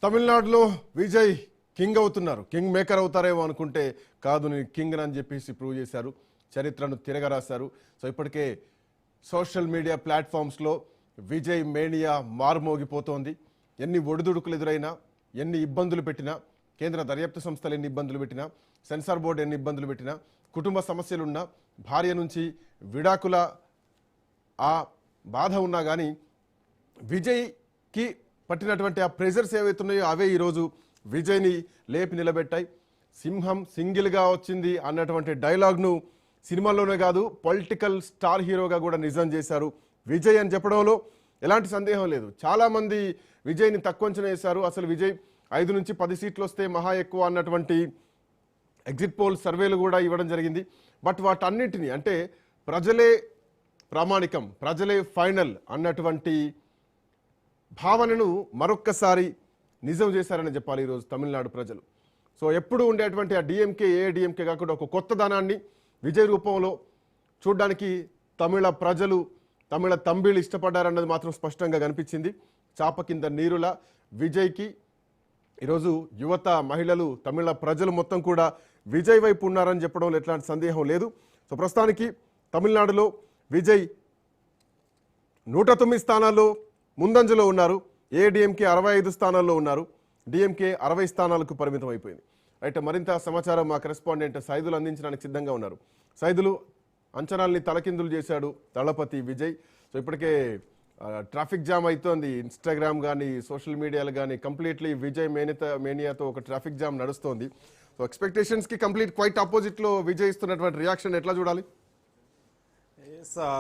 తమిళనాడులో విజయ్ కింగ్ అవుతున్నారు. King maker అవుతారేమో అనుకుంటే కాదు, నేను కింగ్ అని చెప్పేసి ప్రూవ్ చేశారు. చరిత్రను తిరగరాశారు. సో ఇప్పటికే సోషల్ మీడియా ప్లాట్ఫామ్స్లో విజయ్ మేనియా మారుమోగిపోతోంది. ఎన్ని ఒడిదుడుకులు ఎదురైనా, ఎన్ని ఇబ్బందులు పెట్టినా, కేంద్ర దర్యాప్తు సంస్థలు ఎన్ని ఇబ్బందులు పెట్టినా, సెన్సార్ బోర్డు ఎన్ని ఇబ్బందులు పెట్టినా, కుటుంబ సమస్యలున్నా, భార్య నుంచి విడాకుల ఆ బాధ ఉన్నా కానీ విజయ్కి పట్టినటువంటి ఆ ప్రెజర్స్ ఏవైతున్నాయో అవే ఈరోజు విజయ్ని లేపి నిలబెట్టాయి. సింహం సింగిల్గా వచ్చింది అన్నటువంటి డైలాగ్ను సినిమాల్లోనే కాదు పొలిటికల్ స్టార్ హీరోగా కూడా నిజం చేశారు విజయ్ అని చెప్పడంలో ఎలాంటి సందేహం లేదు. చాలామంది విజయ్ని తక్కువ అంచనా వేశారు. అసలు విజయ్ 5 నుంచి 10 సీట్లు వస్తే మహా ఎక్కువ అన్నటువంటి ఎగ్జిట్ పోల్ సర్వేలు కూడా ఇవ్వడం జరిగింది. బట్ వాటన్నిటినీ అంటే ప్రజలే ప్రామాణికం, ప్రజలే ఫైనల్ అన్నటువంటి భావనను మరొక్కసారి నిజం చేశారని చెప్పాలి ఈరోజు తమిళనాడు ప్రజలు. సో ఎప్పుడు ఉండేటువంటి ఆ డిఎంకే ఏఐడిఎంకే కాకుండా ఒక కొత్త దానాన్ని విజయ్ రూపంలో చూడడానికి తమిళ ప్రజలు, తమిళ తంబిళ్ళు ఇష్టపడ్డారన్నది మాత్రం స్పష్టంగా కనిపించింది. చాప కింద నీరుల విజయ్కి ఈరోజు యువత, మహిళలు, తమిళ ప్రజలు మొత్తం కూడా విజయ్ వైపు ఉన్నారని చెప్పడంలో ఎట్లాంటి సందేహం లేదు. సో ప్రస్తుతానికి తమిళనాడులో విజయ్ 109 స్థానాల్లో ముందంజలో ఉన్నారు. ఏఐడిఎంకే 65 స్థానాల్లో ఉన్నారు. డిఎంకే 60 స్థానాలకు పరిమితం అయిపోయింది. అయితే మరింత సమాచారం మా కరెస్పాండెంట్ సైదులు అందించడానికి సిద్ధంగా ఉన్నారు. సైదులు, అంచనాల్ని తలకిందులు చేశాడు దళపతి విజయ్. సో ఇప్పటికే ట్రాఫిక్ జామ్ అవుతోంది. ఇన్స్టాగ్రామ్ కానీ, సోషల్ మీడియాలు కానీ కంప్లీట్లీ విజయ్ మేనియాతో ఒక ట్రాఫిక్ జామ్ నడుస్తోంది. సో ఎక్స్పెక్టేషన్స్కి కంప్లీట్ క్వైట్ ఆపోజిట్లో విజయ్ ఇస్తున్నటువంటి రియాక్షన్ ఎట్లా చూడాలి?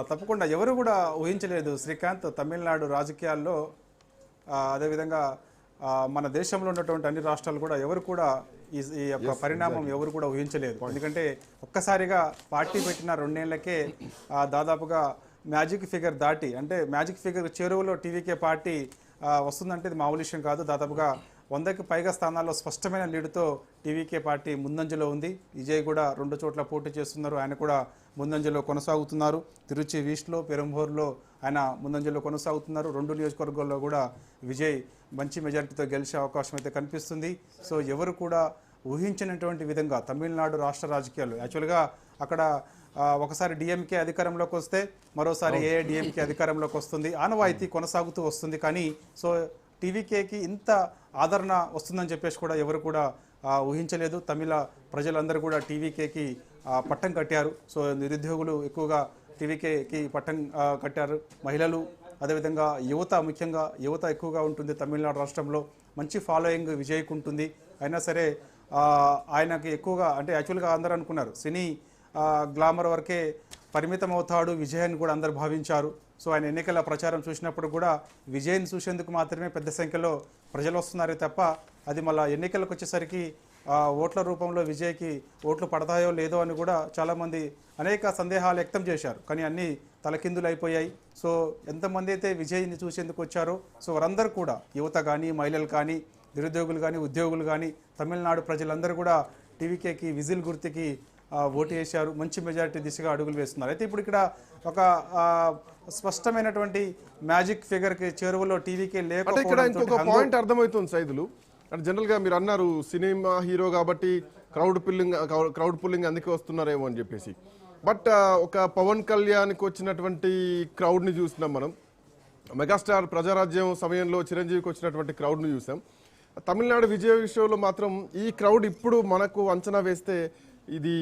తప్పకుండా ఎవరు కూడా ఊహించలేదు శ్రీకాంత్. తమిళనాడు రాజకీయాల్లో అదేవిధంగా మన దేశంలో ఉన్నటువంటి అన్ని రాష్ట్రాలు కూడా ఎవరు కూడా ఈ యొక్క పరిణామం ఎవరు కూడా ఊహించలేదు. ఎందుకంటే ఒక్కసారిగా పార్టీ పెట్టిన 2 ఏళ్లకే దాదాపుగా మ్యాజిక్ ఫిగర్ దాటి, అంటే మ్యాజిక్ ఫిగర్ చెరువులో టీవీకే పార్టీ వస్తుందంటే ఇది మామూలు విషయం కాదు. దాదాపుగా 100కి పైగా స్థానాల్లో స్పష్టమైన లీడుతో టీవీకే పార్టీ ముందంజలో ఉంది. విజయ్ కూడా 2 చోట్ల పోటీ చేస్తున్నారు. ఆయన కూడా ముందంజలో కొనసాగుతున్నారు. తిరుచి ఈస్ట్లో, పెరంబూర్లో ఆయన ముందంజలో కొనసాగుతున్నారు. 2 నియోజకవర్గాల్లో కూడా విజయ్ మంచి మెజారిటీతో గెలిచే అవకాశం అయితే కనిపిస్తుంది. సో ఎవరు కూడా ఊహించినటువంటి విధంగా తమిళనాడు రాష్ట్ర రాజకీయాలు యాక్చువల్గా అక్కడ ఒకసారి డిఎంకే అధికారంలోకి వస్తే మరోసారి ఏఐడిఎంకే అధికారంలోకి వస్తుంది. ఆనవాయితీ కొనసాగుతూ వస్తుంది. కానీ సో టీవీకేకి ఇంత ఆదరణ వస్తుందని చెప్పేసి కూడా ఎవరు కూడా ఊహించలేదు. తమిళ ప్రజలందరూ కూడా టీవీకేకి పట్టం కట్టారు. సో నిరుద్యోగులు ఎక్కువగా టీవీకేకి పట్టం కట్టారు. మహిళలు, అదేవిధంగా యువత, ముఖ్యంగా యువత ఎక్కువగా ఉంటుంది తమిళనాడు రాష్ట్రంలో. మంచి ఫాలోయింగ్ విజయ్కి ఉంటుంది. అయినా సరే ఆయనకి ఎక్కువగా అంటే యాక్చువల్గా అందరూ అనుకున్నారు సినీ గ్లామర్ వరకే పరిమితం అవుతాడు విజయ్ అని కూడా అందరు భావించారు. సో ఆయన ఎన్నికల ప్రచారం చూసినప్పుడు కూడా విజయ్ని చూసేందుకు మాత్రమే పెద్ద సంఖ్యలో ప్రజలు వస్తున్నారే తప్ప అది మళ్ళీ ఎన్నికలకు వచ్చేసరికి ఓట్ల రూపంలో విజయ్కి ఓట్లు పడతాయో లేదో అని కూడా చాలామంది అనేక సందేహాలు వ్యక్తం చేశారు. కానీ అన్నీ తలకిందులు అయిపోయాయి. సో ఎంతమంది అయితే విజయ్ని చూసేందుకు వచ్చారో సో వారందరూ కూడా యువత కానీ, మహిళలు కానీ, నిరుద్యోగులు కానీ, ఉద్యోగులు కానీ, తమిళనాడు ప్రజలందరూ కూడా టీవీకేకి విజిల్ గుర్తుకి ఓటు వేశారు. మంచి మెజారిటీ దిశగా అడుగులు వేస్తున్నారు. అయితే ఇప్పుడు ఇక్కడ ఒక స్పష్టమైనటువంటి మ్యాజిక్ ఫిగర్కి చేరువలో టీవీకే లేకపోతే ఇక్కడ ఇంకొక పాయింట్ అర్థమవుతుంది సైదులు. అంటే జనరల్గా మీరు అన్నారు సినిమా హీరో కాబట్టి క్రౌడ్ పుల్లింగ్ అందుకే వస్తున్నారేమో అని చెప్పేసి. బట్ ఒక పవన్ కళ్యాణ్కి వచ్చినటువంటి క్రౌడ్ని చూసినాం మనం. మెగాస్టార్ ప్రజారాజ్యం సమయంలో చిరంజీవికి వచ్చినటువంటి క్రౌడ్ని చూసాం. తమిళనాడు విజయ్ విషయంలో మాత్రం ఈ క్రౌడ్ ఇప్పుడు మనకు అంచనా వేస్తే ఇది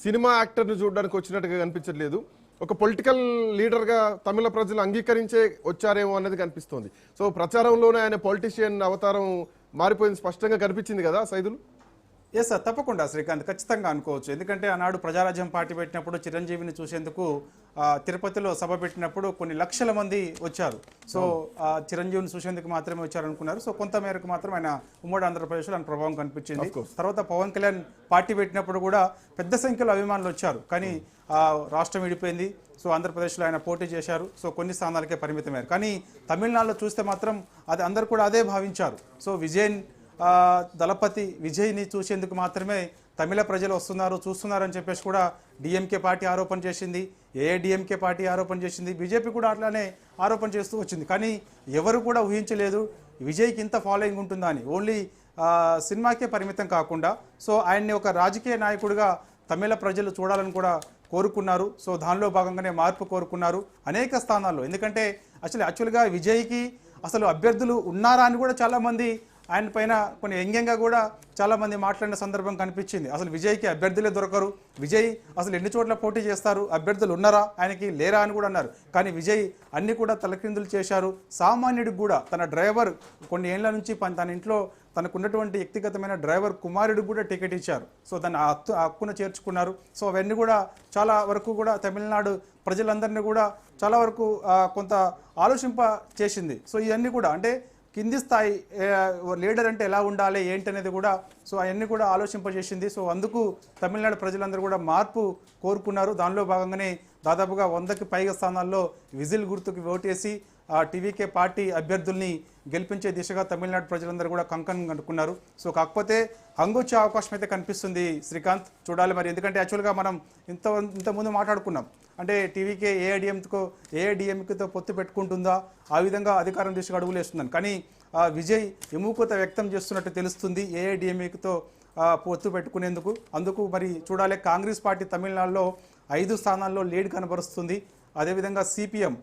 సినిమా యాక్టర్ని చూడడానికి వచ్చినట్టుగా కనిపించట్లేదు. ఒక పొలిటికల్ లీడర్గా తమిళ ప్రజలు అంగీకరించే వచ్చారేమో అన్నది కనిపిస్తోంది. సో ప్రచారంలోనే ఆయన పొలిటీషియన్ అవతారం మారిపోయింది స్పష్టంగా కనిపించింది కదా సైదులు? ఎస్ సార్, తప్పకుండా శ్రీకాంత్, ఖచ్చితంగా అనుకోవచ్చు. ఎందుకంటే ఆనాడు ప్రజారాజ్యం పార్టీ పెట్టినప్పుడు చిరంజీవిని చూసేందుకు తిరుపతిలో సభ పెట్టినప్పుడు కొన్ని లక్షల మంది వచ్చారు. సో చిరంజీవిని చూసేందుకు మాత్రమే వచ్చారనుకున్నారు. సో కొంత మేరకు మాత్రం ఆయన ఉమ్మడి ఆంధ్రప్రదేశ్లో ఆయన ప్రభావం కనిపించింది. తర్వాత పవన్ కళ్యాణ్ పార్టీ పెట్టినప్పుడు కూడా పెద్ద సంఖ్యలో అభిమానులు వచ్చారు. కానీ రాష్ట్రం విడిపోయింది. సో ఆంధ్రప్రదేశ్లో ఆయన పోటీ చేశారు. సో కొన్ని స్థానాలకే పరిమితమయ్యారు. కానీ తమిళనాడులో చూస్తే మాత్రం అది అందరూ కూడా అదే భావించారు. సో దళపతి విజయ్ని చూసేందుకు మాత్రమే తమిళ ప్రజలు వస్తున్నారు చూస్తున్నారు అని చెప్పేసి కూడా డిఎంకే పార్టీ ఆరోపణ చేసింది, ఏఐడిఎంకే పార్టీ ఆరోపణ చేసింది, బీజేపీ కూడా అట్లానే ఆరోపణ చేస్తూ వచ్చింది. కానీ ఎవరు కూడా ఊహించలేదు విజయ్కి ఇంత ఫాలోయింగ్ ఉంటుందా అని. ఓన్లీ సినిమాకే పరిమితం కాకుండా సో ఆయన్ని ఒక రాజకీయ నాయకుడిగా తమిళ ప్రజలు చూడాలని కూడా కోరుకున్నారు. సో దానిలో భాగంగానే మార్పు కోరుకున్నారు అనేక స్థానాల్లో. ఎందుకంటే యాక్చువల్గా విజయ్కి అసలు అభ్యర్థులు ఉన్నారా అని కూడా చాలామంది ఆయన పైన కొన్ని వ్యంగ్యంగా కూడా చాలామంది మాట్లాడిన సందర్భం కనిపించింది. అసలు విజయ్కి అభ్యర్థులే దొరకరు, విజయ్ అసలు ఎన్ని చోట్ల పోటీ చేస్తారు, అభ్యర్థులు ఉన్నారా ఆయనకి లేరా అని కూడా అన్నారు. కానీ విజయ్ అన్ని కూడా తలక్రిందులు చేశారు. సామాన్యుడికి కూడా తన డ్రైవర్ కొన్ని ఏళ్ల నుంచి తన ఇంట్లో తనకున్నటువంటి వ్యక్తిగతమైన డ్రైవర్ కుమారుడికి కూడా టికెట్ ఇచ్చారు. సో దాన్ని హక్కున చేర్చుకున్నారు. సో అవన్నీ కూడా చాలా వరకు కూడా తమిళనాడు ప్రజలందరినీ కూడా చాలా వరకు కొంత ఆలోచింప చేసింది. సో ఇవన్నీ కూడా అంటే కింది స్థాయి లీడర్ అంటే ఎలా ఉండాలి ఏంటనేది కూడా సో అవన్నీ కూడా ఆలోచింపజేసింది. సో అందుకు తమిళనాడు ప్రజలందరూ కూడా మార్పు కోరుకున్నారు. దానిలో భాగంగానే దాదాపుగా 100కి పైగా స్థానాల్లో విజిల్ గుర్తుకు ఓటేసి టీవీకే పార్టీ అభ్యర్థుల్ని గెలిపించే దిశగా తమిళనాడు ప్రజలందరూ కూడా కంకణం కట్టుకున్నారు. సో కాకపోతే హంగొచ్చే అవకాశం అయితే కనిపిస్తుంది శ్రీకాంత్, చూడాలి మరి. ఎందుకంటే యాక్చువల్గా మనం ఇంతకుముందు మాట్లాడుకున్నాం అంటే టీవీకే ఏఐడిఎంకేతో పొత్తు పెట్టుకుంటుందా, ఆ విధంగా అధికారం దిశగా అడుగులు వేస్తుందని. కానీ విజయ్ విముఖత వ్యక్తం చేస్తున్నట్టు తెలుస్తుంది ఏఐడిఎంకేతో పొత్తు పెట్టుకునేందుకు. అందుకు మరి చూడాలి. కాంగ్రెస్ పార్టీ తమిళనాడులో 5 స్థానాల్లో లీడ్ కనబరుస్తుంది. అదేవిధంగా సిపిఎం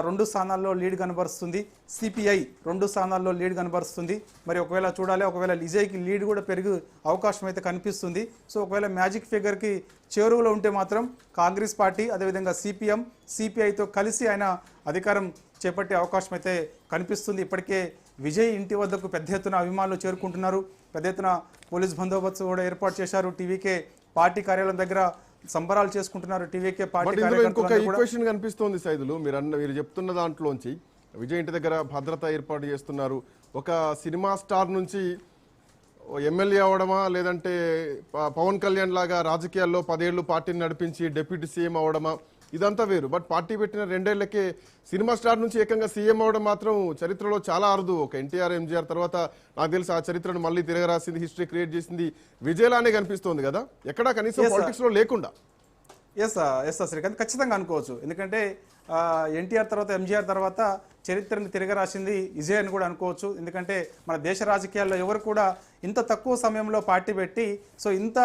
2 స్థానాల్లో లీడ్ కనబరుస్తుంది, సిపిఐ 2 స్థానాల్లో లీడ్ కనబరుస్తుంది. మరి ఒకవేళ చూడాలి, ఒకవేళ విజయ్కి లీడ్ కూడా పెరిగే అవకాశం అయితే కనిపిస్తుంది. సో ఒకవేళ మ్యాజిక్ ఫిగర్కి చేరువలో ఉంటే మాత్రం కాంగ్రెస్ పార్టీ అదేవిధంగా సిపిఎం సిపిఐతో కలిసి ఆయన అధికారం చేపట్టే అవకాశం అయితే కనిపిస్తుంది. ఇప్పటికే విజయ్ ఇంటి వద్దకు పెద్ద ఎత్తున అభిమానులు చేరుకుంటున్నారు. పెద్ద ఎత్తున పోలీస్ బందోబస్తు కూడా ఏర్పాటు చేశారు. టీవీకే పార్టీ కార్యాలయం దగ్గర సంబరాలు చేసుకుంటున్నారు. టీవీకే పార్టీ ఇంకొక ఈక్వేషన్ కనిపిస్తోంది సైదులు, మీరు చెప్తున్న దాంట్లోంచి విజయ్ ఇంటి దగ్గర భద్రత ఏర్పాటు చేస్తున్నారు. ఒక సినిమా స్టార్ నుంచి ఎమ్మెల్యే అవడమా, లేదంటే పవన్ కళ్యాణ్ లాగా రాజకీయాల్లో 10 ఏళ్ళు పార్టీని నడిపించి డిప్యూటీ సీఎం అవడమా, ఇదంతా వేరు. బట్ పార్టీ పెట్టిన 2 ఏళ్లకే సినిమా స్టార్ నుంచి ఏకంగా సీఎం అవడం మాత్రం చరిత్రలో చాలా అరుదు. ఒక ఎన్టీఆర్ ఎంజీఆర్ తర్వాత నాకు తెలిసి ఆ చరిత్రను మళ్ళీ తిరగరాసింది, హిస్టరీ క్రియేట్ చేసింది విజయలానే కనిపిస్తోంది కదా, ఎక్కడా కనీసం పాలిటిక్స్ లో లేకుండా. ఎస్ శ్రీకాంత్, ఖచ్చితంగా అనుకోవచ్చు. ఎందుకంటే ఎన్టీఆర్ తర్వాత ఎంజీఆర్ తర్వాత చరిత్రను తిరగరాసింది విజయ్ అని కూడా అనుకోవచ్చు. ఎందుకంటే మన దేశ రాజకీయాల్లో ఎవరు కూడా ఇంత తక్కువ సమయంలో పార్టీ పెట్టి సో ఇంత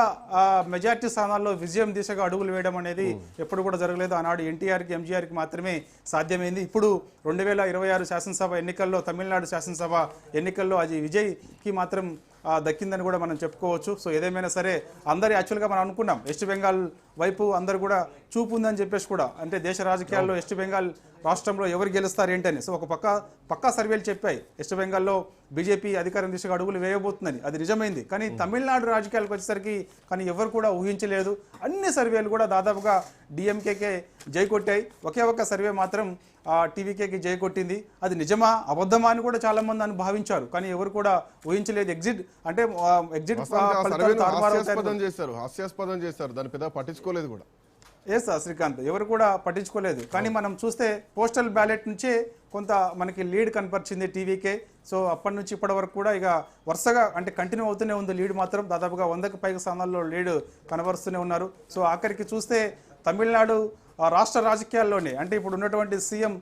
మెజార్టీ స్థానాల్లో విజయం దిశగా అడుగులు వేయడం అనేది ఎప్పుడు కూడా జరగలేదు. ఆనాడు ఎన్టీఆర్కి ఎంజీఆర్కి మాత్రమే సాధ్యమైంది. ఇప్పుడు 2026 శాసనసభ ఎన్నికల్లో, తమిళనాడు శాసనసభ ఎన్నికల్లో అది విజయ్కి మాత్రం దక్కిందని కూడా మనం చెప్పుకోవచ్చు. సో ఏదేమైనా సరే అందరు యాక్చువల్గా మనం అనుకున్నాం వెస్ట్ బెంగాల్ వైపు అందరు కూడా చూపు ఉందని చెప్పేసి కూడా, అంటే దేశ రాజకీయాల్లో వెస్ట్ బెంగాల్ రాష్ట్రంలో ఎవరు గెలుస్తారు ఏంటని. సో ఒక పక్కా సర్వేలు చెప్పాయి వెస్ట్ బెంగాల్లో బీజేపీ అధికారం దిశగా అడుగులు వేయబోతుందని. అది నిజమైంది. కానీ తమిళనాడు రాజకీయాలకు వచ్చేసరికి కానీ ఎవరు కూడా ఊహించలేదు. అన్ని సర్వేలు కూడా దాదాపుగా డిఎంకేకే జై కొట్టాయి. ఒకే ఒక్క సర్వే మాత్రం టీవీకేకి జై కొట్టింది. అది నిజమా అబద్ధమా అని కూడా చాలా మంది అని భావించారు. కానీ ఎవరు కూడా ఊహించలేదు. ఎగ్జిట్ హాస్యాస్పదం చేశారు, దాని పెద్ద పట్టించుకోలేదు కూడా. శ్రీకాంత్, ఎవరు కూడా పట్టించుకోలేదు. కానీ మనం చూస్తే పోస్టల్ బ్యాలెట్ నుంచే కొంత మనకి లీడ్ కనపరిచింది టీవీకే. సో అప్పటి నుంచి ఇప్పటి వరకు కూడా ఇక వరుసగా అంటే కంటిన్యూ అవుతూనే ఉంది లీడ్ మాత్రం. దాదాపుగా 100కి పైగా స్థానాల్లో లీడ్ కనబరుస్తూనే ఉన్నారు. సో ఆఖరికి చూస్తే తమిళనాడు రాష్ట్ర రాజకీయాల్లోనే అంటే ఇప్పుడు ఉన్నటువంటి సీఎం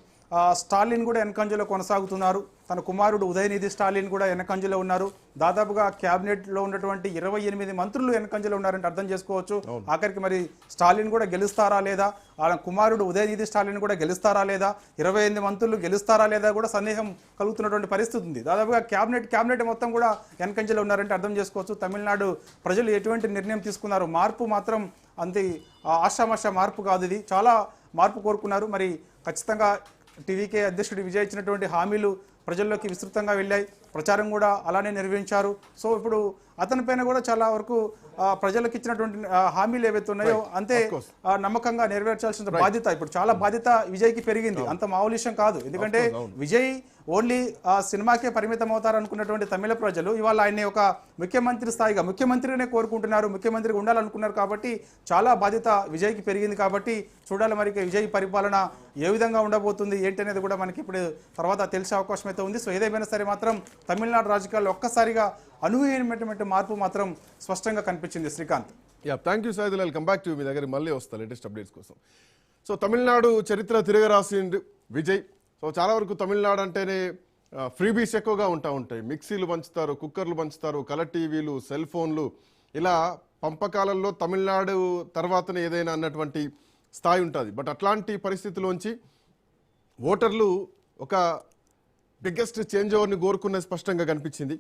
స్టాలిన్ కూడా వెనకంజలో కొనసాగుతున్నారు. తన కుమారుడు ఉదయనిధి స్టాలిన్ కూడా వెనకంజలో ఉన్నారు. దాదాపుగా క్యాబినెట్లో ఉన్నటువంటి 28 మంత్రులు వెనకంజలో ఉన్నారంటే అర్థం చేసుకోవచ్చు. ఆఖరికి మరి స్టాలిన్ కూడా గెలుస్తారా లేదా, ఆ కుమారుడు ఉదయనిధి స్టాలిన్ కూడా గెలుస్తారా లేదా, 28 మంత్రులు గెలుస్తారా లేదా కూడా సందేహం కలుగుతున్నటువంటి పరిస్థితి ఉంది. దాదాపుగా క్యాబినెట్ మొత్తం కూడా వెనకంజలో ఉన్నారంటే అర్థం చేసుకోవచ్చు. తమిళనాడు ప్రజలు ఎటువంటి నిర్ణయం తీసుకున్నారు, మార్పు మాత్రం అంతే ఆషామాషా మార్పు కాదు, ఇది చాలా మార్పు కోరుకున్నారు. మరి ఖచ్చితంగా టీవీకే అధ్యక్షుడు విజయ్ ఇచ్చినటువంటి హామీలు ప్రజల్లోకి విస్తృతంగా వెళ్ళాయి. ప్రచారం కూడా అలానే నిర్వహించారు. సో ఇప్పుడు అతని పైన కూడా చాలా వరకు ప్రజలకు ఇచ్చినటువంటి హామీలు ఏవైతే ఉన్నాయో అంతే నమ్మకంగా నెరవేర్చాల్సిన బాధ్యత ఇప్పుడు చాలా బాధ్యత విజయ్కి పెరిగింది. అంత మామూలు విషయం కాదు. ఎందుకంటే విజయ్ ఓన్లీ సినిమాకే పరిమితం అవుతారనుకున్నటువంటి తమిళ ప్రజలు ఇవాళ ఆయన్ని ఒక ముఖ్యమంత్రి స్థాయిగా ముఖ్యమంత్రినే కోరుకుంటున్నారు, ముఖ్యమంత్రిగా ఉండాలనుకున్నారు. కాబట్టి చాలా బాధ్యత విజయ్కి పెరిగింది. కాబట్టి చూడాలి మరి విజయ్ పరిపాలన ఏ విధంగా ఉండబోతుంది ఏంటనేది కూడా మనకి ఇప్పుడు తర్వాత తెలిసే అవకాశం అయితే ఉంది. సో ఏదేమైనా సరే మాత్రం తమిళనాడు రాజకీయాల్లో ఒక్కసారిగా అనూహ్యమైనటువంటి మార్పు మాత్రం స్పష్టంగా కనిపించింది Srikanth. Thank you Saidul. Welcome back to మీ దగ్గర మళ్ళీ వస్తా లేటెస్ట్ అప్డేట్స్ కోసం. సో తమిళనాడు చరిత్ర తిరగరాసిండు విజయ్. సో చాలా వరకు తమిళనాడు అంటేనే ఫ్రీబీస్ ఎక్కువగా ఉంటాయి. మిక్సీలు పంచుతారు, కుక్కర్లు పంచుతారు, కలర్ టీవీలు, సెల్ ఫోన్లు, ఇలా పంపకాలలో తమిళనాడు తర్వాతనే ఏదైనా అన్నటువంటి స్థాయి ఉంటుంది. బట్ అట్లాంటి పరిస్థితిలోంచి ఓటర్లు ఒక బిగ్గెస్ట్ చేంజ్ ఓవర్ని కోరుకున్నది స్పష్టంగా కనిపించింది.